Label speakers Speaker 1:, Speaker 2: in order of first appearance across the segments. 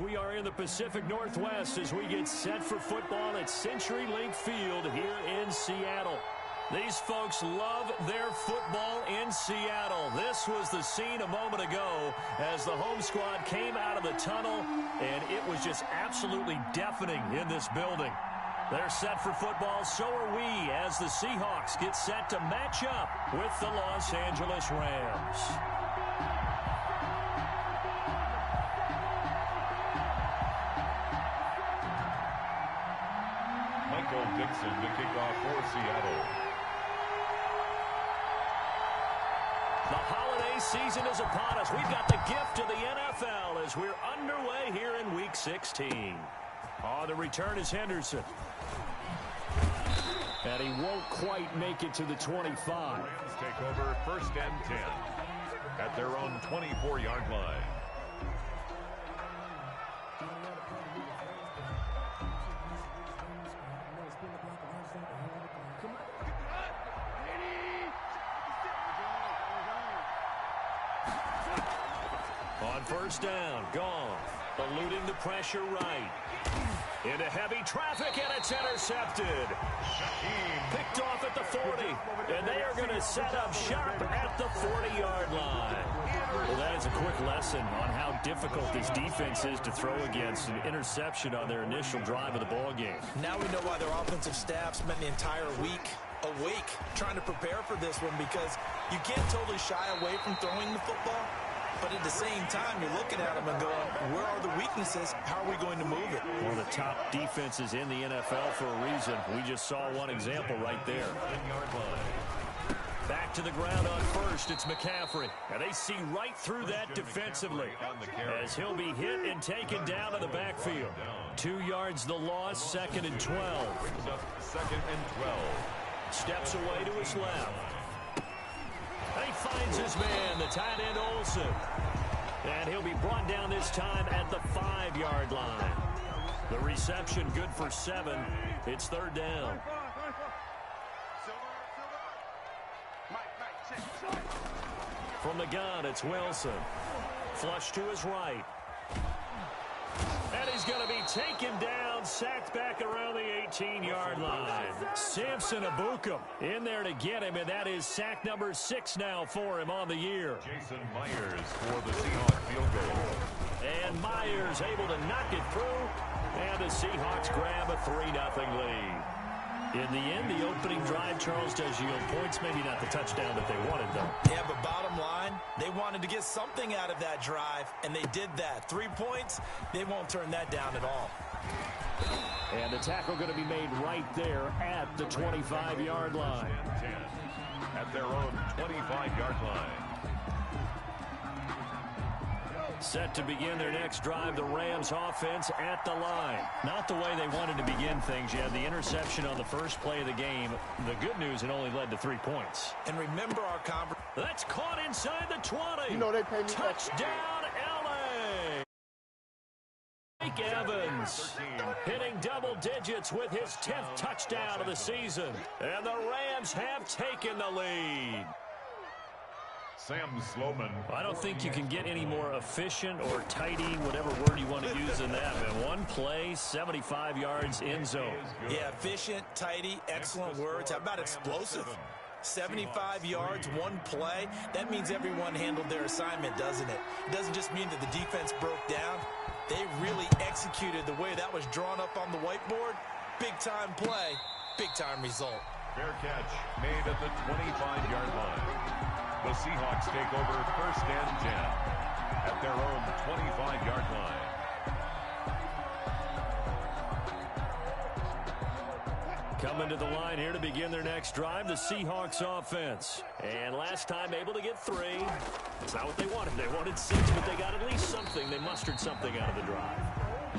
Speaker 1: We are in the Pacific Northwest as we get set for football at CenturyLink Field here in Seattle. These folks love their football in Seattle. This was the scene a moment ago as the home squad came out of the tunnel, and it was just absolutely deafening in this building. They're set for football, so are we, as the Seahawks get set to match up with the Los Angeles Rams.
Speaker 2: Michael Dixon to kick off for Seattle.
Speaker 1: The holiday season is upon us. We've got the gift of the NFL as we're underway here in Week 16. On the return is Henderson. And he won't quite make it to the 25.
Speaker 2: Rams take over 1st and 10 at their own 24-yard line.
Speaker 1: On 1st down, gone. Eluding the pressure right. Into heavy traffic, and it's intercepted. Picked off at the 40, and they are going to set up shop at the 40-yard line. Well, that is a quick lesson on how difficult this defense is to throw against. An interception on their initial drive of the ballgame.
Speaker 3: Now we know why their offensive staff spent the entire week awake trying to prepare for this one, because you can't totally shy away from throwing the football. But at the same time, you're looking at them and going, where are the weaknesses? How are we going to move it?
Speaker 1: One of the top defenses in the NFL for a reason. We just saw one example right there. Back to the ground on 1st, it's McCaffrey. And they see right through that defensively as he'll be hit and taken down to the backfield. 2 yards the loss, 2nd and 12.
Speaker 2: 2nd and 12.
Speaker 1: Steps away to his left. And he finds his man, the tight end Olsen. And he'll be brought down this time at the 5-yard line. The reception good for 7. It's 3rd down. From the gun, it's Wilson. Flush to his right. And he's going to be taken down, sacked back around the 18-yard line. Samson Ebukam in there to get him, and that is sack number 6 now for him on the year.
Speaker 2: Jason Myers for the Seahawks field goal.
Speaker 1: And Myers able to knock it through, and the Seahawks grab a 3-0 lead. In the end, the opening drive, Charles, does yield points. Maybe not the touchdown that they wanted, though.
Speaker 3: Yeah, but bottom line, they wanted to get something out of that drive, and they did that. 3 points, they won't turn that down at all.
Speaker 1: And the tackle going to be made right there at the 25-yard line.
Speaker 2: 10 at their own 25-yard line.
Speaker 1: Set to begin their next drive, the Rams offense at the line. Not the way they wanted to begin things. You had the interception on the first play of the game. The good news, it only led to 3 points.
Speaker 3: And remember our conversation.
Speaker 1: That's caught inside the 20.
Speaker 4: You know they pay me.
Speaker 1: Touchdown, L.A. Mike Evans hitting double digits with his 10th touchdown of the season. And the Rams have taken the lead.
Speaker 2: Sam Sloman.
Speaker 1: I don't think you can get any more efficient or tidy, whatever word you want to use than that, man. One play, 75 yards in zone.
Speaker 3: Yeah, efficient, tidy, excellent words. How about explosive? 75 yards, one play. That means everyone handled their assignment, doesn't it? It doesn't just mean that the defense broke down. They really executed the way that was drawn up on the whiteboard. Big-time play, big-time result.
Speaker 2: Fair catch made at the 25-yard line. The Seahawks take over 1st and 10 at their own 25-yard line.
Speaker 1: Coming to the line here to begin their next drive, the Seahawks offense. And last time able to get 3. It's not what they wanted. They wanted 6, but they got at least something. They mustered something out of the drive.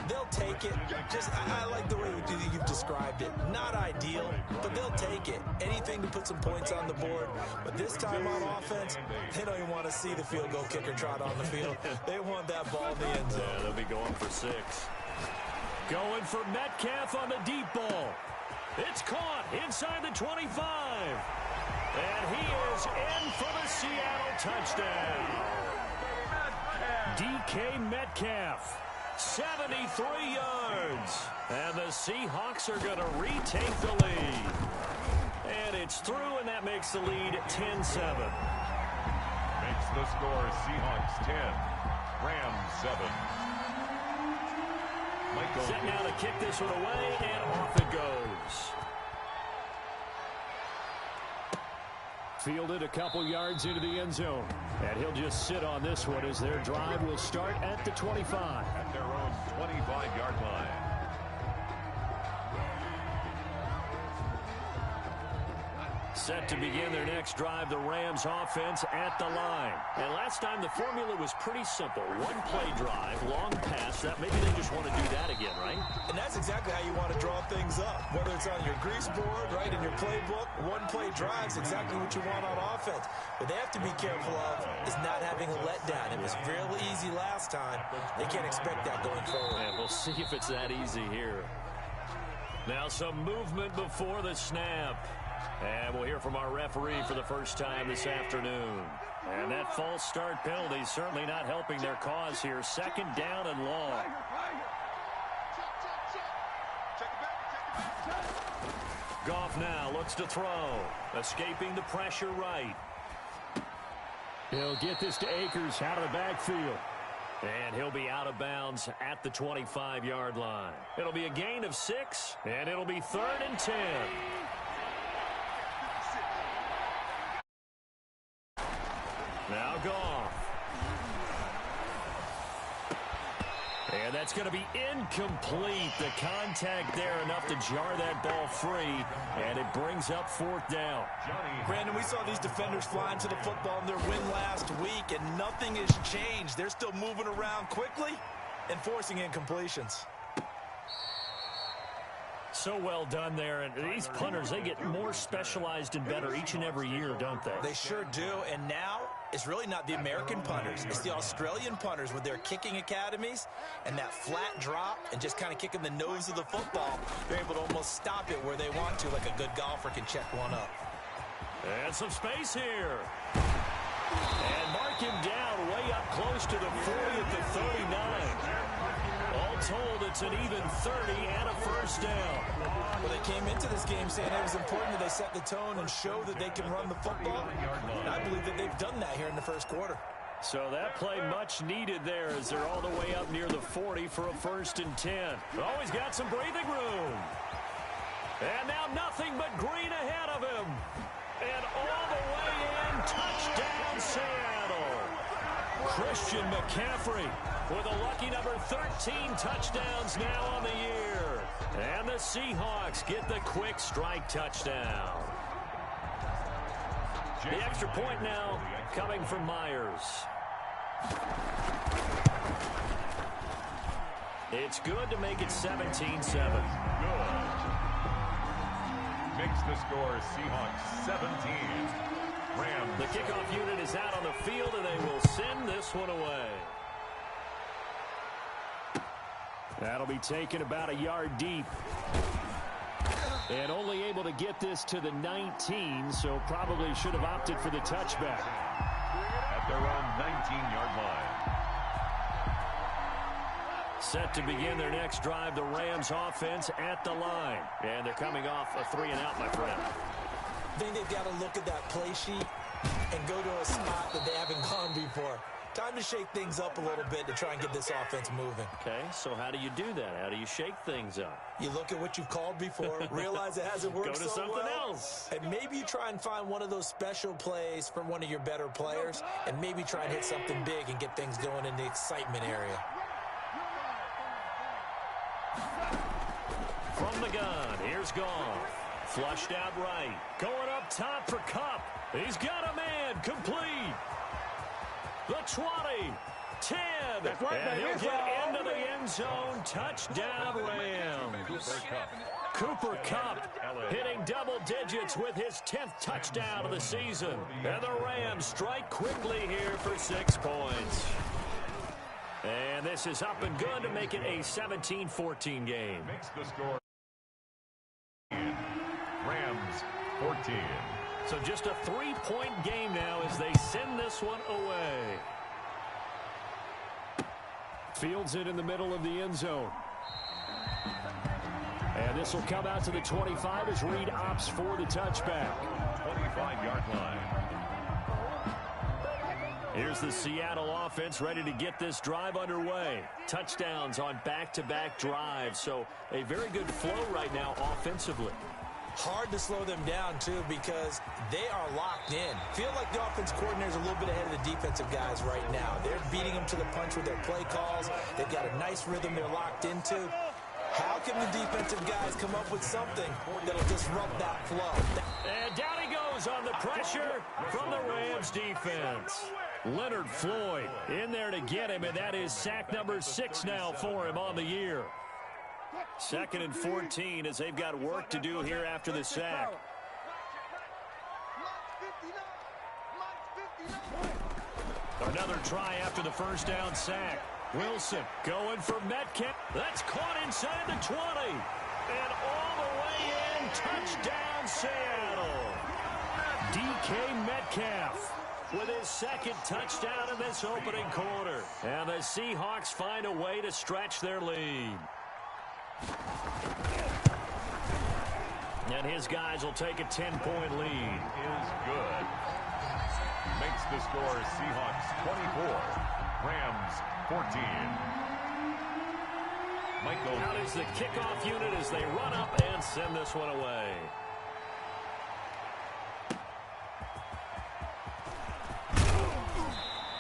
Speaker 3: They'll take it. I like the way you've described it. Not ideal, but they'll take it. Anything to put some points on the board. But this time on offense, they don't even want to see the field goal kicker trot on the field. They want that ball in the end zone.
Speaker 1: Yeah, they'll be going for 6. Going for Metcalf on the deep ball. It's caught inside the 25. And he is in for the Seattle touchdown. DK Metcalf. 73 yards. And the Seahawks are going to retake the lead. And it's through, and that makes the lead 10-7.
Speaker 2: Makes the score Seahawks 10, Rams 7. Michael
Speaker 1: Set now to kick this one away, and off it goes. Fielded a couple yards into the end zone. And he'll just sit on this one as their drive will start at the 25.
Speaker 2: At their own 25-yard line.
Speaker 1: Set to begin their next drive, the Rams offense at the line. And last time the formula was pretty simple. One play drive, long pass. That maybe they just want to do that again, right?
Speaker 3: And that's exactly how you want to draw things up. Whether it's on your grease board, right, in your playbook, one play drive is exactly what you want on offense. What they have to be careful of is not having a letdown. It was real easy last time. They can't expect that going forward.
Speaker 1: And we'll see if it's that easy here. Now some movement before the snap. And we'll hear from our referee for the first time this afternoon. And that false start penalty certainly not helping their cause here. Second down and long. Goff now looks to throw. Escaping the pressure right. He'll get this to Akers out of the backfield. And he'll be out of bounds at the 25-yard line. It'll be a gain of 6, and it'll be 3rd and 10. Now Goff. And that's going to be incomplete. The contact there enough to jar that ball free. And it brings up 4th down.
Speaker 3: Brandon, we saw these defenders flying to the football in their win last week, and nothing has changed. They're still moving around quickly and forcing incompletions.
Speaker 1: So well done there. And these punters, they get more specialized and better each and every year, don't they?
Speaker 3: They sure do. And now it's really not the American punters. It's the Australian punters with their kicking academies and that flat drop and just kind of kicking the nose of the football. They're able to almost stop it where they want to, like a good golfer can check one up.
Speaker 1: And some space here. And mark him down way up close to the 40 at the 39. All told, it's an even 30 and a first down.
Speaker 3: Well, they came into this game saying it was important that they set the tone and show that they can run the football. And I believe that they've done that here in the first quarter.
Speaker 1: So that play much needed there as they're all the way up near the 40 for a 1st and 10. Always got some breathing room. And now nothing but green ahead of him. And all the way in, touchdown Seattle. Christian McCaffrey with a lucky number 13 touchdowns now on the year. And the Seahawks get the quick strike touchdown. The extra point now coming from Myers. It's good to make it 17-7.
Speaker 2: Good. Makes the score Seahawks 17. Rams.
Speaker 1: The kickoff unit is out on the field, and they will send this one away. That'll be taken about a yard deep. And only able to get this to the 19, so probably should have opted for the touchback.
Speaker 2: At their own 19-yard line.
Speaker 1: Set to begin their next drive, the Rams offense at the line. And they're coming off a 3-and-out, my friend.
Speaker 3: I think they've got to look at that play sheet and go to a spot that they haven't gone before. Time to shake things up a little bit to try and get this offense moving.
Speaker 1: Okay, so how do you do that? How do you shake things up?
Speaker 3: You look at what you've called before, realize it hasn't worked so well.
Speaker 1: Go to something else.
Speaker 3: And maybe you try and find one of those special plays from one of your better players, and maybe try and hit something big and get things going in the excitement area.
Speaker 1: From the gun, here's Goff. Flushed out right. Going up top for Kupp. He's got a man. Complete. The 20. 10. And he'll get into the end zone. Touchdown, Rams. Cooper Kupp hitting double digits with his 10th touchdown of the season. And the Rams strike quickly here for 6 points. And this is up and good to make it a 17-14 game.
Speaker 2: Makes the score Rams 14.
Speaker 1: So just a 3-point game now as they send this one away. Fields it in the middle of the end zone. And this will come out to the 25 as Reed opts for the touchback.
Speaker 2: 25-yard line.
Speaker 1: Here's the Seattle offense ready to get this drive underway. Touchdowns on back-to-back drives, so a very good flow right now offensively.
Speaker 3: Hard to slow them down, too, because they are locked in. Feel like the offense coordinator is a little bit ahead of the defensive guys right now. They're beating them to the punch with their play calls. They've got a nice rhythm they're locked into. How can the defensive guys come up with something that'll disrupt that flow?
Speaker 1: And down he goes on the pressure from the Rams defense. Leonard Floyd in there to get him, and that is sack number 6 now for him on the year. 2nd and 14 as they've got work to do here after the sack. Another try after the first down sack. Wilson going for Metcalf. That's caught inside the 20. And all the way in, touchdown Seattle. DK Metcalf with his 2nd touchdown in this opening quarter. And the Seahawks find a way to stretch their lead. And his guys will take a 10-point lead.
Speaker 2: Is good. Makes the score Seahawks 24, Rams 14. Michael.
Speaker 1: Out is the kickoff unit as they run up and send this one away.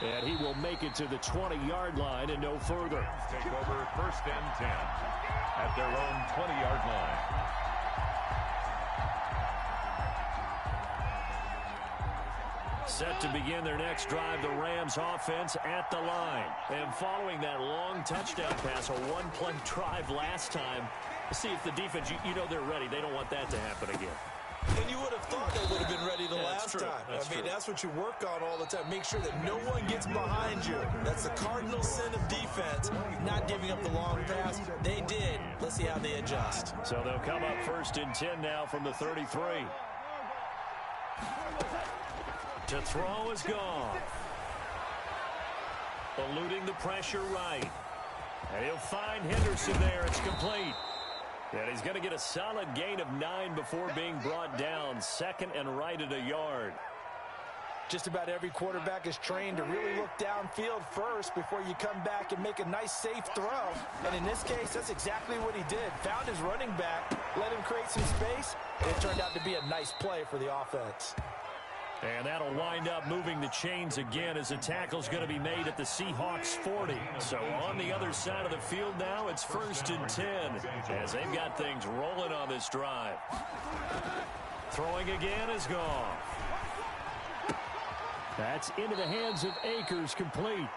Speaker 1: And he will make it to the 20-yard line and no further.
Speaker 2: Take over 1st and 10 at their own 20-yard line.
Speaker 1: Set to begin their next drive, the Rams offense at the line. And following that long touchdown pass, a one-play drive last time, see if the defense, you know they're ready. They don't want that to happen again.
Speaker 3: And you would have thought they would have been ready the last time. That's what you work on all the time. Make sure that no one gets behind you. That's the cardinal sin of defense, not giving up the long pass. They did. Let's see how they adjust.
Speaker 1: So they'll come up 1st and 10 now from the 33. To throw is gone. Eluding the pressure right. And he'll find Henderson there. It's complete. And he's going to get a solid gain of 9 before being brought down. 2nd and right at a yard.
Speaker 3: Just about every quarterback is trained to really look downfield first before you come back and make a nice, safe throw. And in this case, that's exactly what he did. Found his running back, let him create some space, and it turned out to be a nice play for the offense.
Speaker 1: And that'll wind up moving the chains again as a tackle's going to be made at the Seahawks 40. So on the other side of the field now, it's 1st and 10 as they've got things rolling on this drive. Throwing again is gone. That's into the hands of Akers, complete.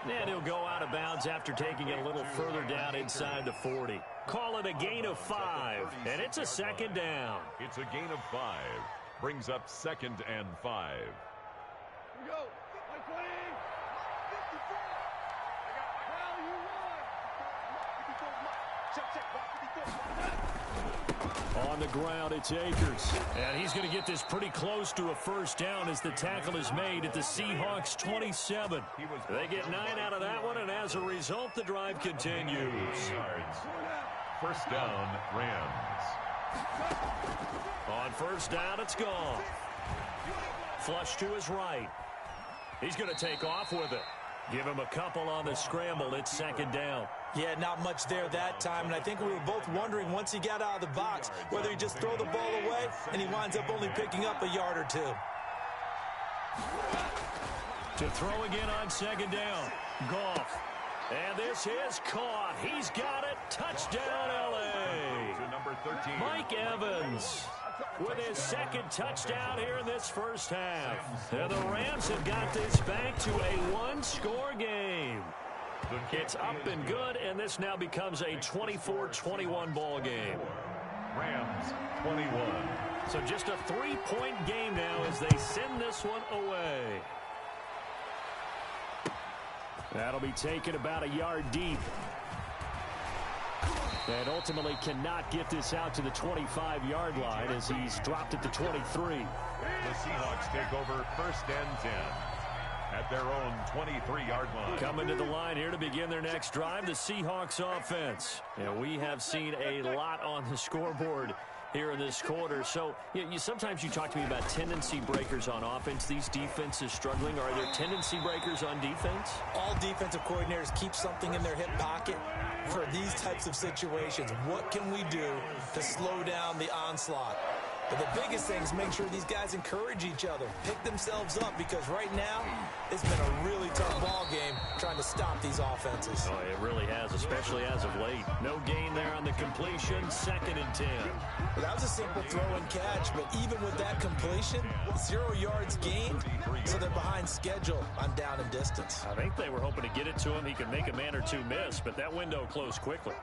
Speaker 1: And he'll go out of bounds after taking it a little further down inside the 40. Call it a gain of 5, and it's a 2nd down.
Speaker 2: It's a gain of 5. Brings up 2nd and 5.
Speaker 4: Here we go. 120. 54. Well, you won. Check.
Speaker 1: On the ground, it's Akers. And he's going to get this pretty close to a 1st down as the tackle is made at the Seahawks 27. They get 9 out of that one, and as a result, the drive continues.
Speaker 2: 1st down, Rams.
Speaker 1: On 1st down, it's gone. Flush to his right. He's going to take off with it. Give him a couple on the scramble. It's 2nd down.
Speaker 3: Yeah, not much there that time, and I think we were both wondering once he got out of the box whether he just throw the ball away and he winds up only picking up a yard or 2.
Speaker 1: To throw again on 2nd down. Goff. And this is caught. He's got it. Touchdown, L.A.
Speaker 2: To number 13.
Speaker 1: Mike Evans with his 2nd touchdown here in this 1st half. And the Rams have got this back to a 1-score game. It's up and good, and this now becomes a 24-21 ball game.
Speaker 2: Rams 21.
Speaker 1: So just a 3-point game now as they send this one away. That'll be taken about a yard deep. And ultimately cannot get this out to the 25-yard line as he's dropped at the 23.
Speaker 2: The Seahawks take over 1st and 10 at their own 23-yard line.
Speaker 1: Coming to the line here to begin their next drive, the Seahawks offense. And we have seen a lot on the scoreboard here in this quarter. So sometimes you talk to me about tendency breakers on offense. These defenses struggling. Are there tendency breakers on defense?
Speaker 3: All defensive coordinators keep something in their hip pocket for these types of situations. What can we do to slow down the onslaught? But the biggest thing is make sure these guys encourage each other, pick themselves up, because right now it's been a really tough ball game trying to stop these offenses.
Speaker 1: Oh, it really has, especially as of late. No gain there on the completion, 2nd and 10.
Speaker 3: Well, that was a simple throw and catch, but even with that completion, 0 yards gained, so they're behind schedule on down and distance.
Speaker 1: I think they were hoping to get it to him. He could make a man or two miss, but that window closed quickly.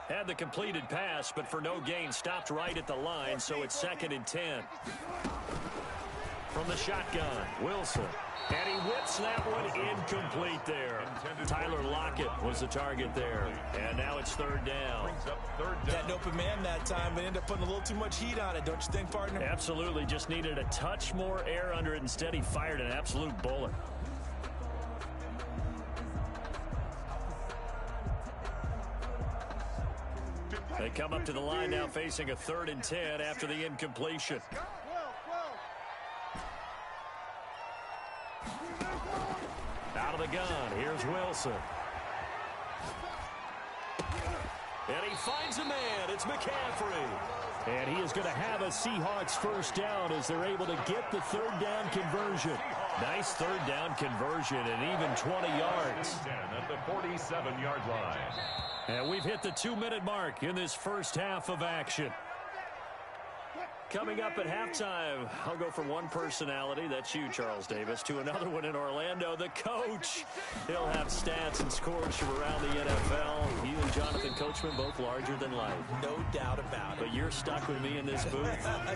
Speaker 1: Had the completed pass, but for no gain, stopped right at the line, so it's 2nd and 10. From the shotgun, Wilson. And he whips that one incomplete there. Tyler Lockett was the target there. And now it's 3rd down.
Speaker 3: Had an open man that time, but ended up putting a little too much heat on it, don't you think, partner?
Speaker 1: Absolutely. Just needed a touch more air under it. Instead, he fired an absolute bullet. They come up to the line now facing a 3rd and 10 after the incompletion. Out of the gun, here's Wilson. And he finds a man, it's McCaffrey. And he is going to have a Seahawks 1st down as they're able to get the 3rd down conversion. Nice 3rd down conversion and even 20 yards.
Speaker 2: At the 47-yard line.
Speaker 1: And we've hit the 2-minute mark in this first half of action. Coming up at halftime, I'll go from one personality, that's you, Charles Davis, to another one in Orlando, the coach. He'll have stats and scores from around the NFL. You and Jonathan Coachman, both larger than life.
Speaker 3: No doubt about it.
Speaker 1: But you're stuck with me in this booth,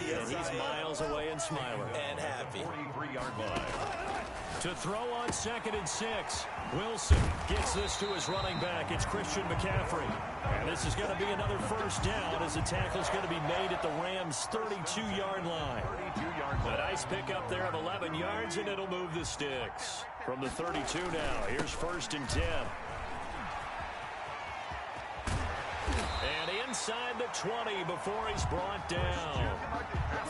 Speaker 3: yes,
Speaker 1: and he's miles away and smiling.
Speaker 3: And happy.
Speaker 2: 43-yard line.
Speaker 1: To throw on 2nd and 6. Wilson gets this to his running back. It's Christian McCaffrey. And this is going to be another 1st down as the tackle's going to be made at the Rams' 32-yard line. A nice pickup there of 11 yards, and it'll move the sticks. From the 32 now, here's 1st and 10. And inside the 20 before he's brought down.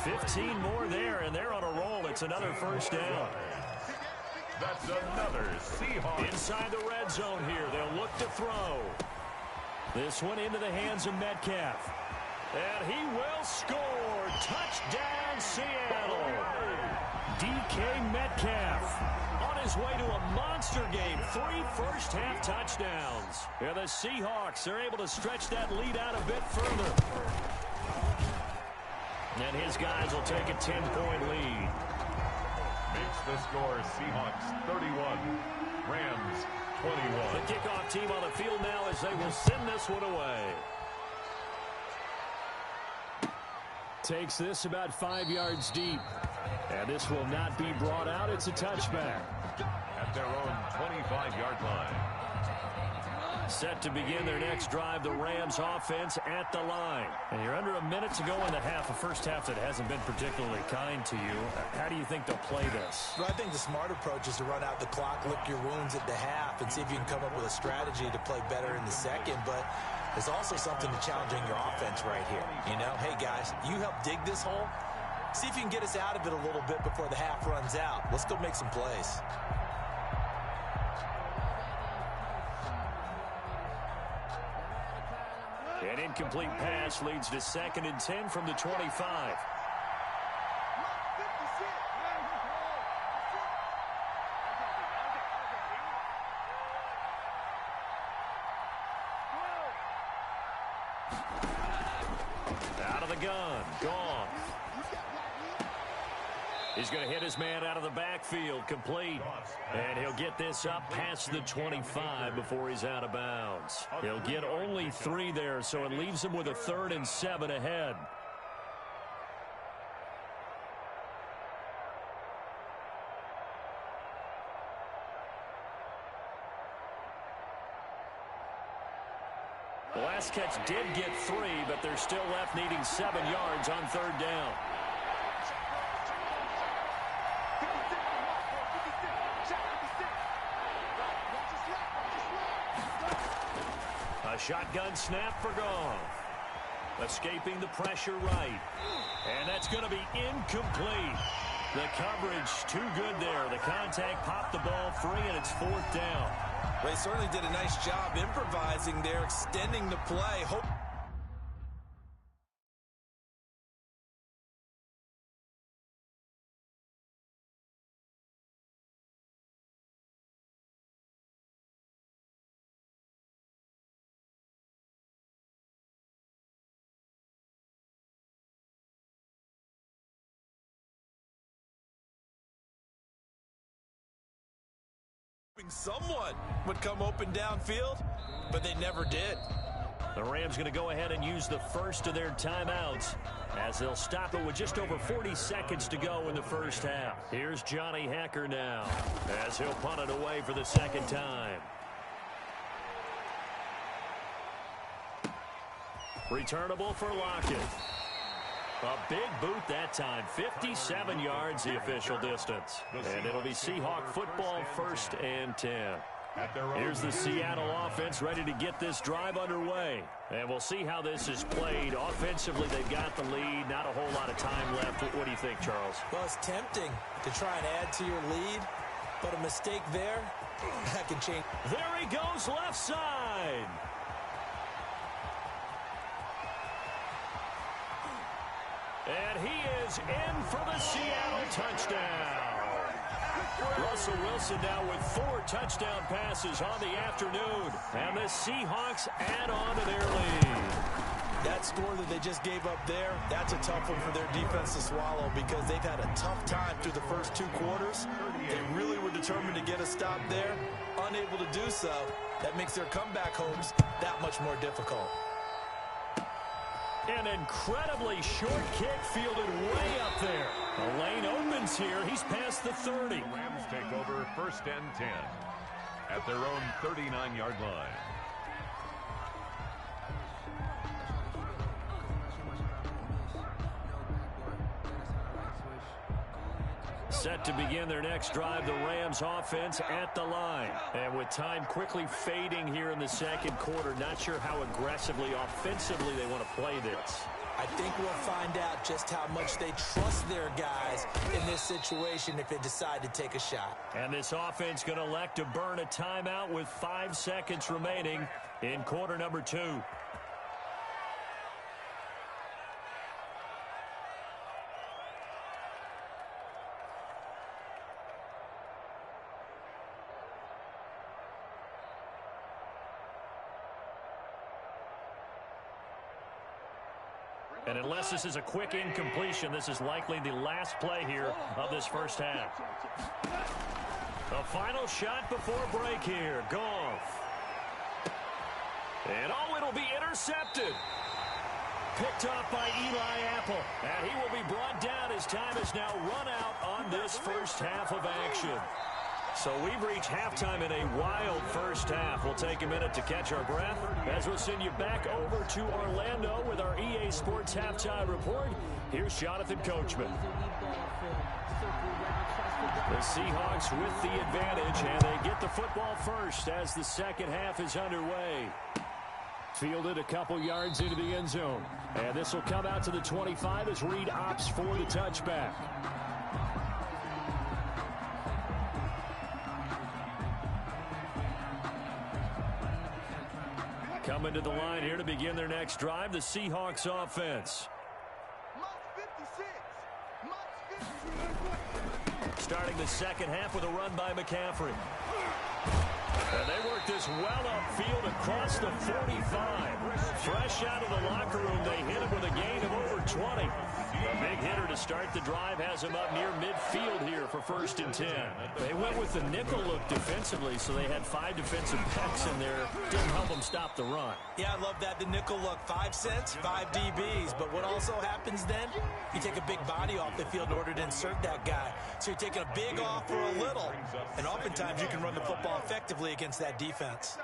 Speaker 1: 15 more there, and they're on a roll. It's another 1st down.
Speaker 2: That's another Seahawks.
Speaker 1: Inside the red zone here. They'll look to throw. This one into the hands of Metcalf. And he will score. Touchdown, Seattle. DK Metcalf on his way to a monster game. 3 first-half touchdowns. And the Seahawks are able to stretch that lead out a bit further. And his guys will take a 10-point lead.
Speaker 2: Makes the score Seahawks 31, Rams 21.
Speaker 1: The kickoff team on the field now as they will send this one away. Takes this about 5 yards deep. And this will not be brought out. It's a touchback.
Speaker 2: At their own 25-yard line.
Speaker 1: Set to begin their next drive, the Rams offense at the line. And you're under a minute to go in the half, a first half that hasn't been particularly kind to you. How do you think they'll play this?
Speaker 3: Well, I think the smart approach is to run out the clock, lick your wounds at the half, and see if you can come up with a strategy to play better in the second. But there's also something to challenging your offense right here. You know, hey, guys, you help dig this hole. See if you can get us out of it a little bit before the half runs out. Let's go make some plays.
Speaker 1: An incomplete pass leads to 2nd and 10 from the 25. Out of the gun, gone. He's going to hit his man out of the backfield, complete. And he'll get this up past the 25 before he's out of bounds. He'll get only 3 there, so it leaves him with a 3rd and 7 ahead. The last catch did get 3, but they're still left needing 7 yards on 3rd down. A shotgun snap for Goff. Escaping the pressure right. And that's going to be incomplete. The coverage too good there. The contact popped the ball free, and it's 4th down.
Speaker 3: They certainly did a nice job improvising there, extending the play. Someone would come open downfield, but they never did.
Speaker 1: The Rams going to go ahead and use the first of their timeouts as they'll stop it with just over 40 seconds to go in the first half. Here's Johnny Hekker now as he'll punt it away for the second time. Returnable for Lockett. A big boot that time. 57 yards the official distance. And it'll be Seahawk football 1st and 10. Here's the Seattle offense ready to get this drive underway. And we'll see how this is played. Offensively, they've got the lead. Not a whole lot of time left. What do you think, Charles?
Speaker 3: Well, it's tempting to try and add to your lead, but a mistake there, that can change.
Speaker 1: There he goes left side. And he is in for the Seattle touchdown. Russell Wilson now with 4 touchdown passes on the afternoon. And the Seahawks add on to their lead.
Speaker 3: That score that they just gave up there, that's a tough one for their defense to swallow because they've had a tough time through the first 2 quarters. They really were determined to get a stop there. Unable to do so, that makes their comeback hopes that much more difficult.
Speaker 1: An incredibly short kick fielded way up there. The lane opens here. He's past the 30.
Speaker 2: The Rams take over 1st and 10 at their own 39-yard line.
Speaker 1: Set to begin their next drive, the Rams offense at the line. And with time quickly fading here in the second quarter, not sure how aggressively, offensively they want to play this.
Speaker 3: I think we'll find out just how much they trust their guys in this situation if they decide to take a shot.
Speaker 1: And this offense going to elect to burn a timeout with 5 seconds remaining in quarter number 2. And unless this is a quick incompletion, this is likely the last play here of this first half. The final shot before break here. Goff. And oh, it'll be intercepted. Picked off by Eli Apple. And he will be brought down as time is now run out on this first half of action. So we've reached halftime in a wild first half. We'll take a minute to catch our breath as we'll send you back over to Orlando with our EA Sports Halftime Report. Here's Jonathan Coachman. The Seahawks with the advantage, and they get the football first as the second half is underway. Fielded a couple yards into the end zone. And this will come out to the 25 as Reed opts for the touchback. Coming to the line here to begin their next drive, the Seahawks offense. Starting the second half with a run by McCaffrey. And they work this well upfield across the 45. Fresh out of the locker room, they hit him with a gain of over 20. A big hitter to start the drive has him up near midfield here for 1st and 10. They went with the nickel look defensively, so they had 5 defensive backs in there. Didn't help them stop the run.
Speaker 3: Yeah, I love that, the nickel look. 5 cents, 5 DBs. But what also happens then, you take a big body off the field in order to insert that guy. So you're taking a big off for a little. And oftentimes you can run the football effectively against that defense.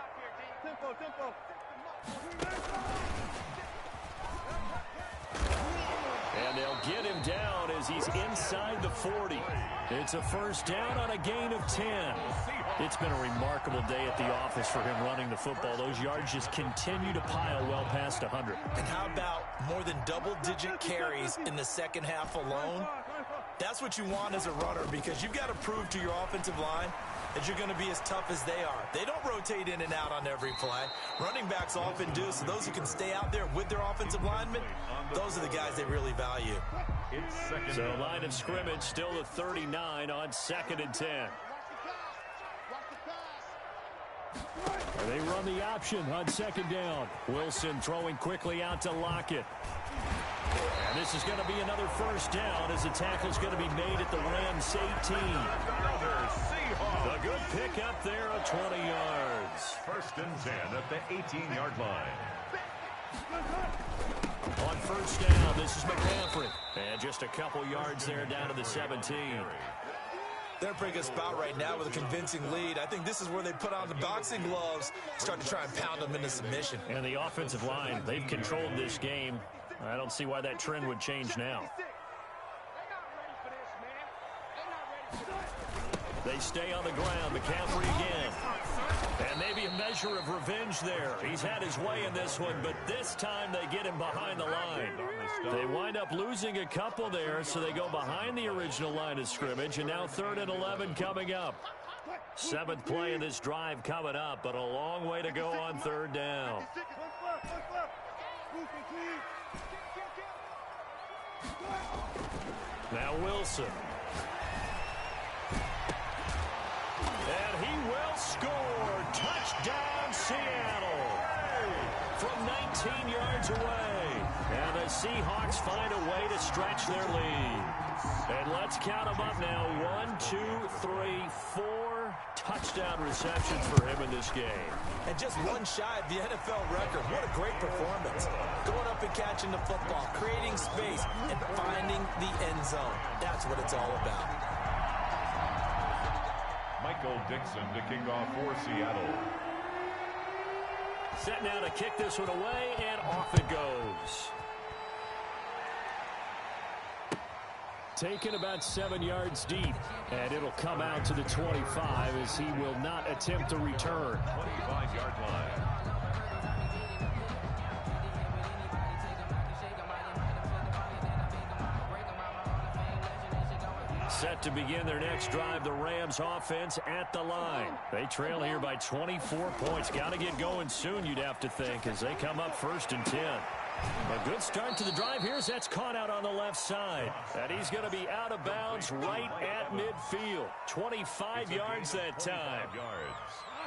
Speaker 1: And they'll get him down as he's inside the 40. It's a first down on a gain of 10. It's been a remarkable day at the office for him running the football. Those yards just continue to pile well past 100.
Speaker 3: And how about more than double-digit carries in the second half alone? That's what you want as a runner, because you've got to prove to your offensive line that you're going to be as tough as they are. They don't rotate in and out on every play. Running backs often do, so those who can stay out there with their offensive linemen, those are the guys they really value.
Speaker 1: So line of scrimmage still the 39 on 2nd and 10. They run the option on 2nd down. Wilson throwing quickly out to Lockett. And this is going to be another first down as the tackle's going to be made at the Rams 18. The good pick up there of 20 yards.
Speaker 2: 1st and 10 at the 18-yard line.
Speaker 1: On first down, this is McCaffrey. And just a couple yards there down to the 17.
Speaker 3: They're in a pretty good spot right now with a convincing lead. I think this is where they put on the boxing gloves, start to try and pound them into submission.
Speaker 1: And the offensive line, they've controlled this game. I don't see why that trend would change now. They stay on the ground. McCaffrey again. And maybe a measure of revenge there. He's had his way in this one, but this time they get him behind the line. They wind up losing a couple there, so they go behind the original line of scrimmage, and now 3rd and 11 coming up. 7th play of this drive coming up, but a long way to go on 3rd down. Now Wilson. And he will score. Touchdown, Seattle. From 19 yards away. And the Seahawks find a way to stretch their lead. And let's count them up now. 1, 2, 3, 4 touchdown receptions for him in this game.
Speaker 3: And just one shy of the NFL record. What a great performance. Going up and catching the football, creating space, and finding the end zone. That's what it's all about.
Speaker 2: Michael Dixon to kick off for Seattle.
Speaker 1: Set now to kick this one away, and off it goes. Taken about 7 yards deep, and it'll come out to the 25 as he will not attempt to return.
Speaker 2: 25-yard line.
Speaker 1: Set to begin their next drive, the Rams offense at the line. They trail here by 24 points. Got to get going soon, you'd have to think, as they come up 1st and 10. A good start to the drive here as that's caught out on the left side. And he's going to be out of bounds right at midfield. 25 yards that time.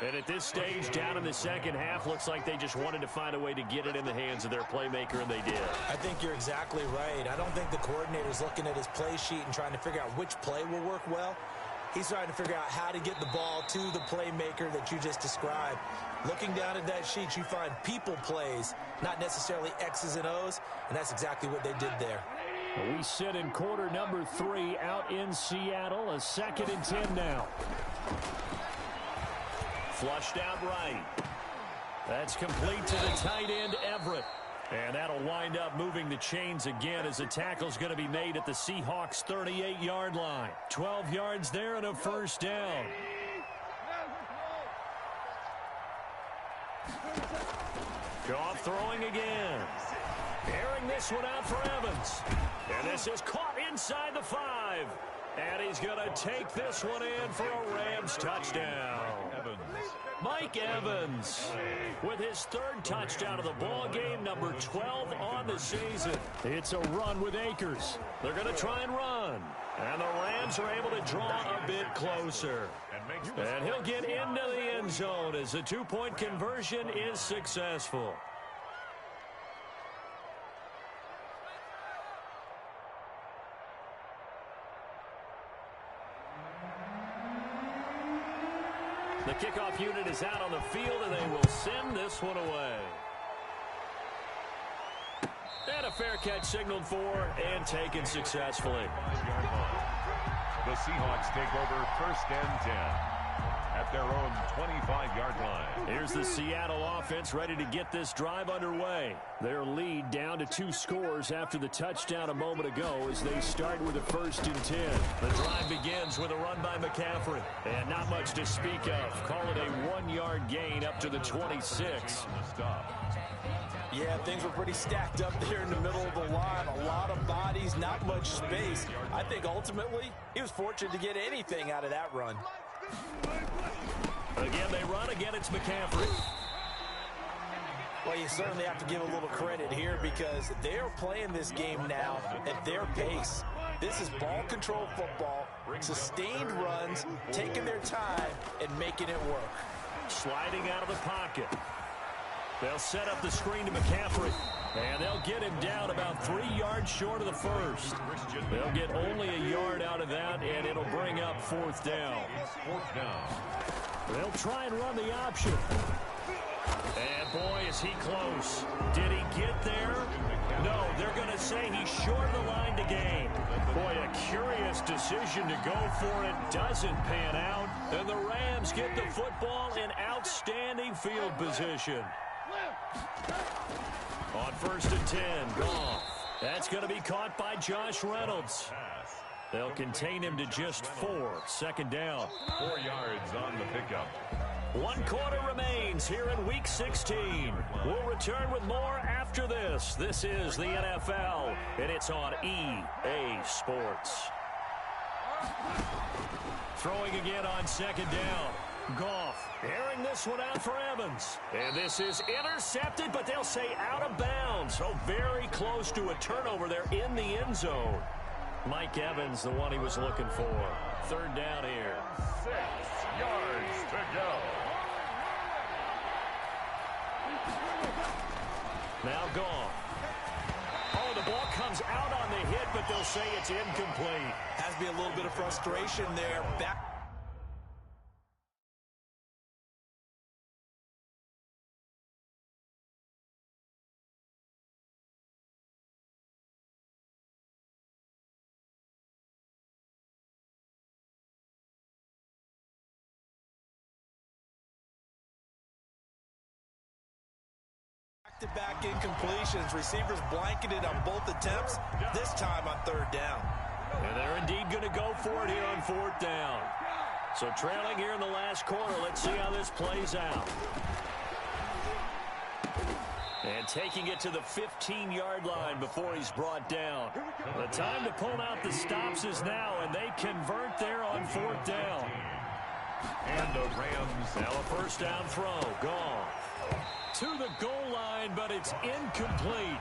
Speaker 1: And at this stage, down in the second half, looks like they just wanted to find a way to get it in the hands of their playmaker, and they did.
Speaker 3: I think you're exactly right. I don't think the coordinator's looking at his play sheet and trying to figure out which play will work well. He's trying to figure out how to get the ball to the playmaker that you just described. Looking down at that sheet, you find people plays, not necessarily X's and O's, and that's exactly what they did there.
Speaker 1: We sit in quarter number 3 out in Seattle, a 2nd and 10 now. Flushed out right. That's complete to the tight end, Everett. And that'll wind up moving the chains again as the tackle's going to be made at the Seahawks' 38-yard line. 12 yards there and a first down. Goff throwing again. Airing this one out for Evans. And this is caught inside the 5. And he's going to take this one in for a Rams touchdown. Mike Evans with his 3rd touchdown of the ball game, number 12 on the season. It's a run with Akers. They're going to try and run. And the Rams are able to draw a bit closer. And he'll get into the end zone as the 2-point conversion is successful. The kickoff unit is out on the field, and they will send this one away. And a fair catch signaled for and taken successfully.
Speaker 2: The Seahawks take over 1st and 10. at their own 25-yard line.
Speaker 1: Here's the Seattle offense ready to get this drive underway. Their lead down to 2 scores after the touchdown a moment ago as they start with a 1st and 10. The drive begins with a run by McCaffrey. And not much to speak of. Call it a 1-yard gain up to the 26.
Speaker 3: Yeah, things were pretty stacked up there in the middle of the line. A lot of bodies, not much space. I think ultimately he was fortunate to get anything out of that run.
Speaker 1: Again, they run. Again, it's McCaffrey.
Speaker 3: Well, you certainly have to give a little credit here because they're playing this game now at their pace. This is ball control football, sustained runs, taking their time and making it work.
Speaker 1: Sliding out of the pocket. They'll set up the screen to McCaffrey, and they'll get him down about 3 yards short of the first. They'll get only a yard out of that, and it'll bring up 4th down. They'll try and run the option. And, boy, is he close. Did he get there? No, they're going to say he's short of the line to gain. Boy, a curious decision to go for it. Doesn't pan out. And the Rams get the football in outstanding field position. On 1st and 10, Goff. That's going to be caught by Josh Reynolds. They'll contain him to just 4. 2nd down.
Speaker 2: 4 yards on the pickup.
Speaker 1: 1 quarter remains here in Week 16. We'll return with more after this. This is the NFL, and it's on EA Sports. Throwing again on 2nd down. Goff airing this one out for Evans. And this is intercepted, but they'll say out of bounds. So very close to a turnover there in the end zone. Mike Evans, the one he was looking for. 3rd down here.
Speaker 2: 6 yards to go.
Speaker 1: Now Goff. Oh, the ball comes out on the hit, but they'll say it's incomplete.
Speaker 3: Has to be a little bit of frustration there. Back. Back incompletions. Receivers blanketed on both attempts, this time on 3rd down.
Speaker 1: And they're indeed going to go for it here on 4th down. So trailing here in the last quarter. Let's see how this plays out. And taking it to the 15-yard line before he's brought down. The time to pull out the stops is now, and they convert there on 4th down.
Speaker 2: And the Rams.
Speaker 1: Now a 1st down throw. Gone. To the goal line, but it's incomplete.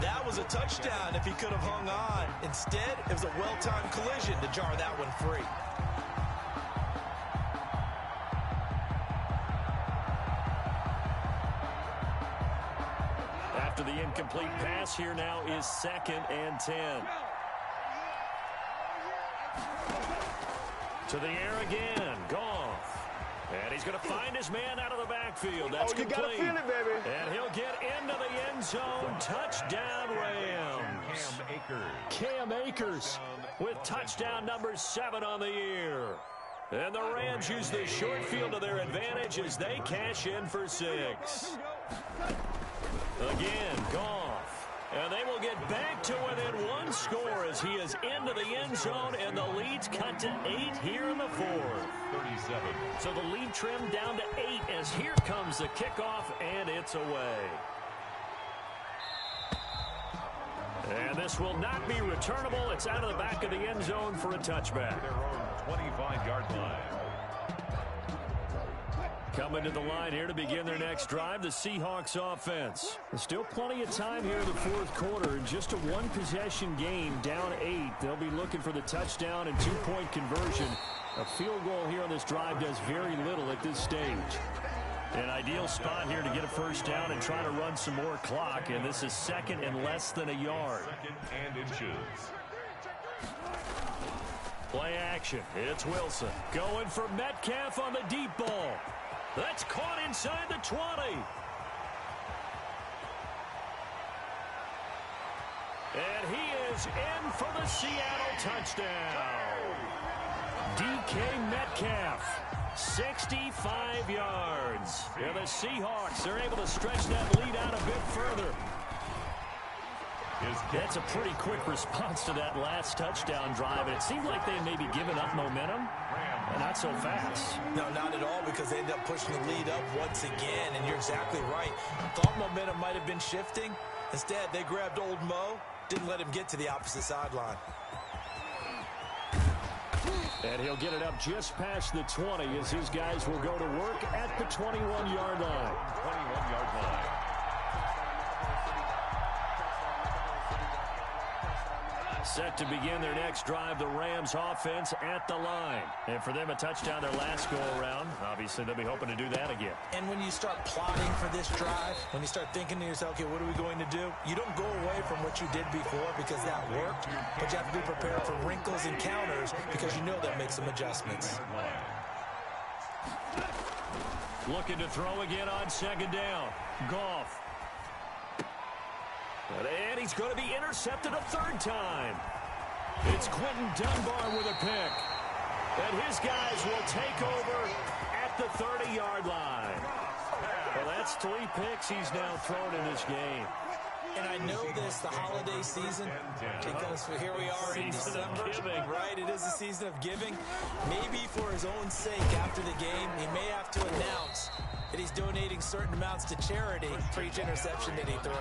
Speaker 3: That was a touchdown if he could have hung on. Instead, it was a well-timed collision to jar that one free.
Speaker 1: After the incomplete pass, here now is 2nd and 10. To the air again. Goff. And he's going to find his man out of the backfield. That's complete.
Speaker 4: You gotta feel it, baby.
Speaker 1: And he'll get into the end zone. Touchdown, Rams. Cam Akers with touchdown number 7 on the year. And the Rams use the short field to their advantage as they cash in for 6. Again, Goff. And they will get back to within 1 score as he is into the end zone, and the lead's cut to 8 here in the 4th.
Speaker 2: 37.
Speaker 1: So the lead trimmed down to 8 as here comes the kickoff, and it's away. And this will not be returnable. It's out of the back of the end zone for a touchback.
Speaker 2: Their own 25-yard line.
Speaker 1: Coming to the line here to begin their next drive, the Seahawks offense. There's still plenty of time here in the 4th quarter. Just a 1-possession game, down 8. They'll be looking for the touchdown and 2-point conversion. A field goal here on this drive does very little at this stage. An ideal spot here to get a 1st down and try to run some more clock. And this is 2nd and less than a yard.
Speaker 2: 2nd and inches.
Speaker 1: Play action. It's Wilson going for Metcalf on the deep ball. That's caught inside the 20. And he is in for the Seattle touchdown. DK Metcalf, 65 yards. Yeah, the Seahawks are able to stretch that lead out a bit further. That's a pretty quick response to that last touchdown drive. And it seemed like they had maybe given up momentum. Not so fast.
Speaker 3: No, not at all, because they ended up pushing the lead up once again. And you're exactly right. Thought momentum might have been shifting. Instead, they grabbed old Mo, didn't let him get to the opposite sideline.
Speaker 1: And he'll get it up just past the 20 as his guys will go to work at the 21-yard line.
Speaker 2: 21-yard line.
Speaker 1: Set to begin their next drive, the Rams offense at the line. And for them, a touchdown their last go-around. Obviously, they'll be hoping to do that again.
Speaker 3: And when you start plotting for this drive, when you start thinking to yourself, okay, what are we going to do? You don't go away from what you did before because that worked, but you have to be prepared for wrinkles and counters because you know they'll make some adjustments.
Speaker 1: Looking to throw again on second down. Goff. And he's going to be intercepted a third time. It's Quentin Dunbar with a pick. And his guys will take over at the 30-yard line. Well, that's 3 picks he's now thrown in this game.
Speaker 3: And I know this, the holiday season, because here we are in December, right? It is a season of giving. Maybe for his own sake after the game, he may have to announce that he's donating certain amounts to charity for each interception that he throws.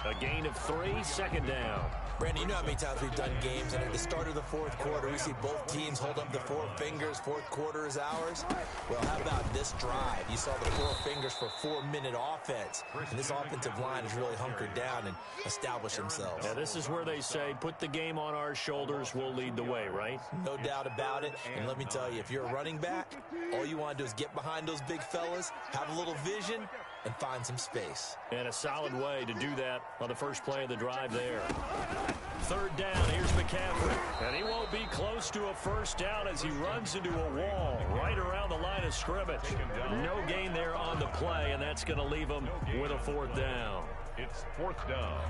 Speaker 1: A gain of 3, second down.
Speaker 3: Brandon, you know how many times we've done games, and at the start of the fourth quarter, we see both teams hold up the 4 fingers, fourth quarter is ours. Well, how about this drive? You saw the 4 fingers for 4-minute offense, and this offensive line has really hunkered down and established themselves.
Speaker 1: Yeah, this is where they say, put the game on our shoulders, we'll lead the way, right?
Speaker 3: No doubt about it, and let me tell you, if you're a running back, all you want to do is get behind those big fellas, have a little vision, and find some space.
Speaker 1: And a solid way to do that on the first play of the drive there. Third down, here's McCaffrey. And he won't be close to a first down as he runs into a wall right around the line of scrimmage. No gain there on the play, and that's going to leave him with a 4th down.
Speaker 2: It's 4th down.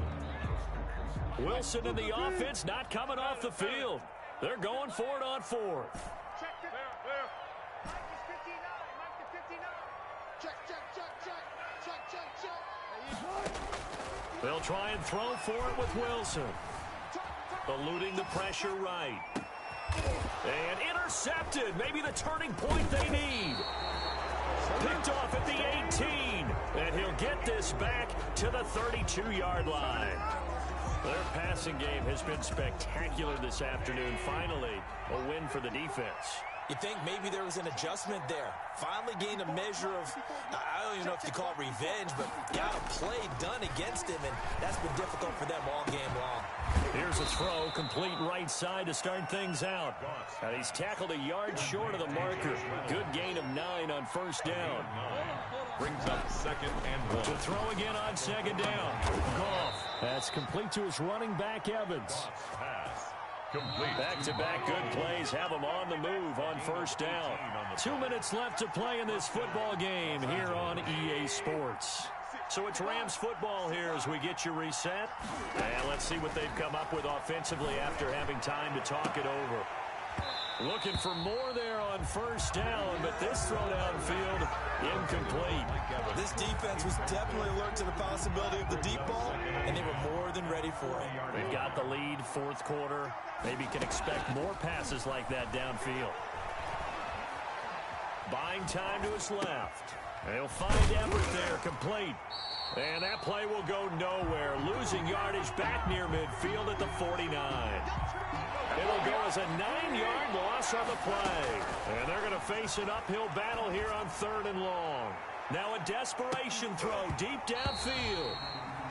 Speaker 1: Wilson and the offense not coming off the field. They're going for it on 4th. They'll try and throw for it with Wilson. Eluding the pressure right. And intercepted. Maybe the turning point they need. Picked off at the 18. And he'll get this back to the 32-yard line. Their passing game has been spectacular this afternoon. Finally, a win for the defense.
Speaker 3: You think maybe there was an adjustment there. Finally gained a measure of, I don't even know if you call it revenge, but got a play done against him, and that's been difficult for them all game long.
Speaker 1: Here's a throw, complete right side to start things out. And he's tackled a yard short of the marker. Good gain of 9 on first down.
Speaker 2: Brings up 2nd and 1.
Speaker 1: To throw again on second down. Goff. That's complete to his running back, Evans.
Speaker 2: Complete.
Speaker 1: Back-to-back good plays have them on the move on first down. 2 minutes left to play in this football game here on EA Sports. So it's Rams football here as we get you reset. And let's see what they've come up with offensively after having time to talk it over. Looking for more there on first down, but this throw downfield incomplete.
Speaker 3: This defense was definitely alert to the possibility of the deep ball, and they were more than ready for it.
Speaker 1: They've got the lead, 4th quarter. Maybe can expect more passes like that downfield. Buying time to his left. They'll find Everett there, complete. And that play will go nowhere. Losing yardage back near midfield at the 49. It'll go as a 9-yard loss on the play. And they're going to face an uphill battle here on 3rd and long. Now a desperation throw deep downfield.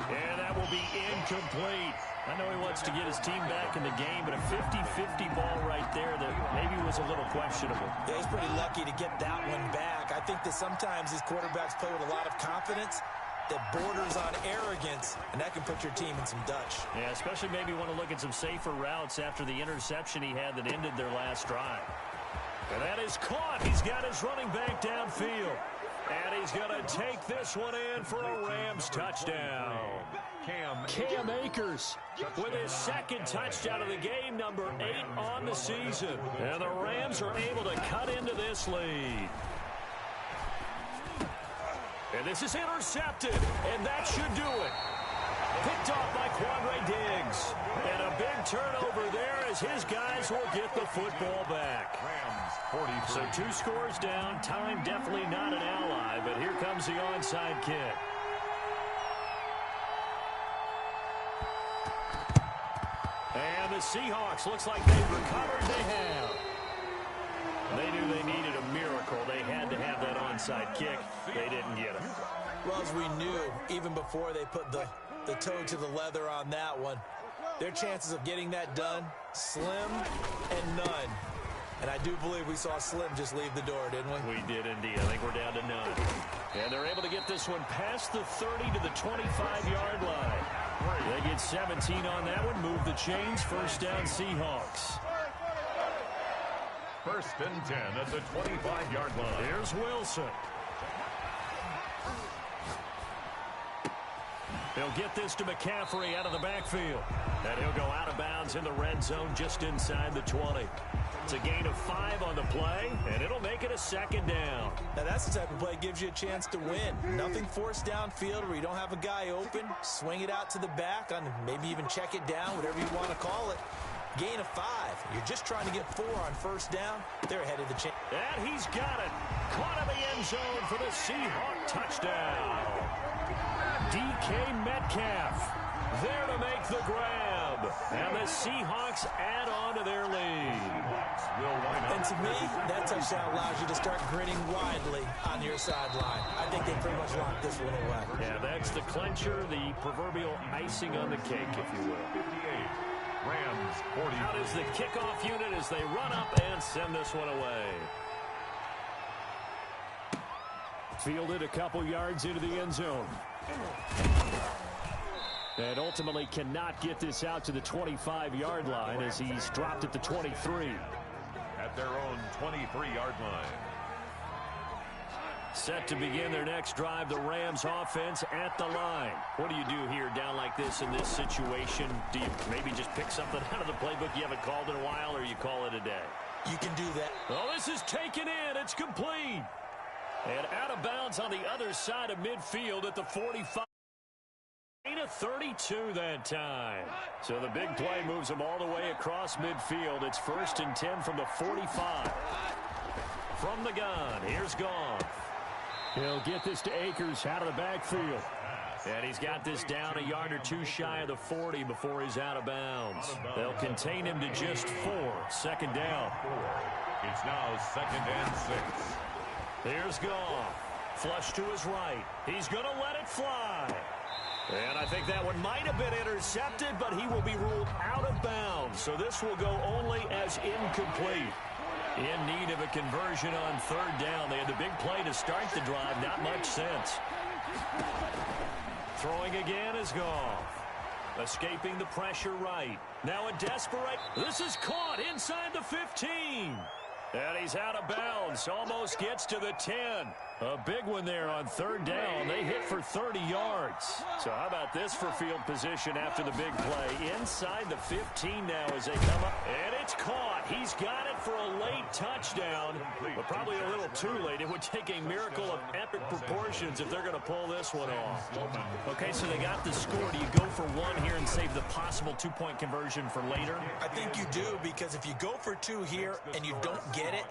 Speaker 1: And that will be incomplete. I know he wants to get his team back in the game, but a 50-50 ball right there that maybe was a little questionable.
Speaker 3: Yeah, he's pretty lucky to get that one back. I think that sometimes these quarterbacks play with a lot of confidence that borders on arrogance, and that can put your team in some Dutch.
Speaker 1: Yeah, especially maybe want to look at some safer routes after the interception he had that ended their last drive. And that is caught. He's got his running back downfield. And he's going to take this one in for a Rams touchdown. Cam Akers with his second touchdown of the game, number 8 on the season. And the Rams are able to cut into this lead. And this is intercepted, and that should do it. Picked off by Quandre Diggs. And a big turnover there as his guys will get the football back. So 2 scores down. Time definitely not an ally, but here comes the onside kick. And the Seahawks, looks like they've recovered. They have. They knew they needed a miracle. They had to have that onside kick. They didn't get it.
Speaker 3: Well, as we knew, even before they put the toe to the leather on that one, their chances of getting that done, slim and none. And I do believe we saw Slim just leave the door, didn't we?
Speaker 1: We did indeed. I think we're down to none. And they're able to get this one past the 30 to the 25-yard line. They get 17 on that one. Move the chains. First down, Seahawks.
Speaker 2: 1st and 10 at the 25-yard line.
Speaker 1: Here's Wilson. He'll get this to McCaffrey out of the backfield. And he'll go out of bounds in the red zone just inside the 20. It's a gain of 5 on the play, and it'll make it a 2nd down.
Speaker 3: Now, that's the type of play that gives you a chance to win. Nothing forced downfield where you don't have a guy open. Swing it out to the back, on maybe even check it down, whatever you want to call it. Gain of 5. You're just trying to get 4 on first down. They're ahead of the chain.
Speaker 1: And he's got it. Caught in the end zone for the Seahawk touchdown. DK Metcalf there to make the grab. And the Seahawks add on to their lead.
Speaker 3: And to me, that touchdown allows you to start grinning widely on your sideline. I think they pretty much locked this one away.
Speaker 1: Yeah, that's the clincher, the proverbial icing on the cake, if you will.
Speaker 2: 58. Rams 40.
Speaker 1: Out is the kickoff unit as they run up and send this one away. Fielded a couple yards into the end zone. And ultimately cannot get this out to the 25-yard line as he's dropped at the 23.
Speaker 2: At their own 23-yard line.
Speaker 1: Set to begin their next drive, the Rams offense at the line. What do you do here down like this in this situation? Do you maybe just pick something out of the playbook you haven't called in a while, or you call it a day?
Speaker 3: You can do that.
Speaker 1: Well, this is taken in. It's complete. And out of bounds on the other side of midfield at the 45. Gain of 32 that time. So the big play moves them all the way across midfield. It's 1st and 10 from the 45. From the gun, here's Goff. He'll get this to Akers out of the backfield. And he's got this down a yard or 2 shy of the 40 before he's out of bounds. They'll contain him to just 4. 2nd down.
Speaker 2: It's now 2nd and 6.
Speaker 1: Here's Goff. Flush to his right. He's going to let it fly. And I think that one might have been intercepted, but he will be ruled out of bounds. So this will go only as incomplete. In need of a conversion on 3rd down. They had the big play to start the drive. Not much sense. Throwing again is Goff. Escaping the pressure right. Now a desperate. This is caught inside the 15. And he's out of bounds. Almost gets to the 10. A big one there on 3rd down. They hit for 30 yards. So how about this for field position after the big play? Inside the 15 now as they come up. And it's caught. He's got it for a late touchdown. But probably a little too late. It would take a miracle of epic proportions if they're going to pull this one off. Okay, so they got the score. Do you go for 1 here and save the possible 2-point conversion for later?
Speaker 3: I think you do, because if you go for 2 here and you don't get it,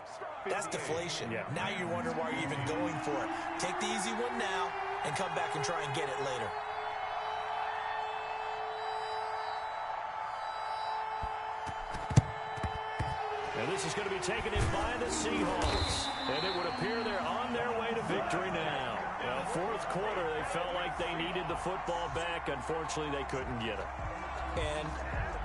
Speaker 3: that's deflation.
Speaker 1: Yeah.
Speaker 3: Now you wonder why you're even going for it. Take the easy one now and come back and try and get it later.
Speaker 1: And this is going to be taken in by the Seahawks. And it would appear they're on their way to victory now. Well, 4th quarter, they felt like they needed the football back. Unfortunately, they couldn't get it.
Speaker 3: And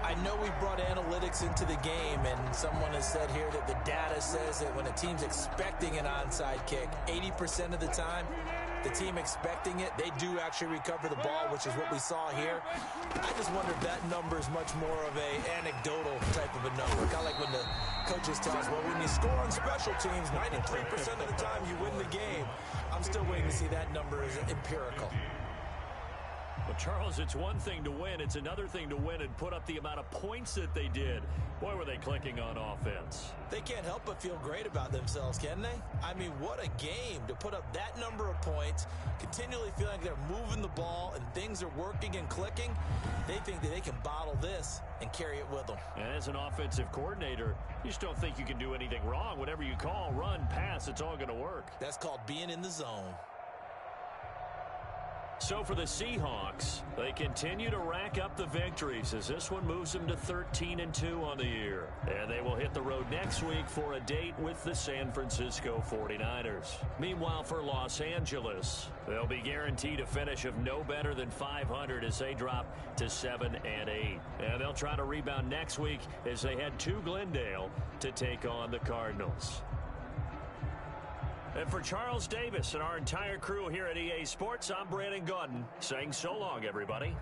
Speaker 3: I know we brought analytics into the game, and someone has said here that the data says that when a team's expecting an onside kick, 80% of the time, the team expecting it, they do actually recover the ball, which is what we saw here. I just wonder if that number is much more of a anecdotal type of a number. Kind of like when the coaches tell us, well, when you score on special teams, 93% of the time you win the game. I'm still waiting to see that number as empirical.
Speaker 1: The Charles, it's one thing to win. It's another thing to win and put up the amount of points that they did. Boy, were they clicking on offense.
Speaker 3: They can't help but feel great about themselves, can they? I mean, what a game to put up that number of points, continually feeling like they're moving the ball and things are working and clicking. They think that they can bottle this and carry it with them.
Speaker 1: And as an offensive coordinator, you just don't think you can do anything wrong. Whatever you call, run, pass, it's all going to work.
Speaker 3: That's called being in the zone.
Speaker 1: So for the Seahawks, they continue to rack up the victories as this one moves them to 13-2 on the year. And they will hit the road next week for a date with the San Francisco 49ers. Meanwhile, for Los Angeles, they'll be guaranteed a finish of no better than 500 as they drop to 7-8. And they'll try to rebound next week as they head to Glendale to take on the Cardinals. And for Charles Davis and our entire crew here at EA Sports, I'm Brandon Gaudin saying so long, everybody.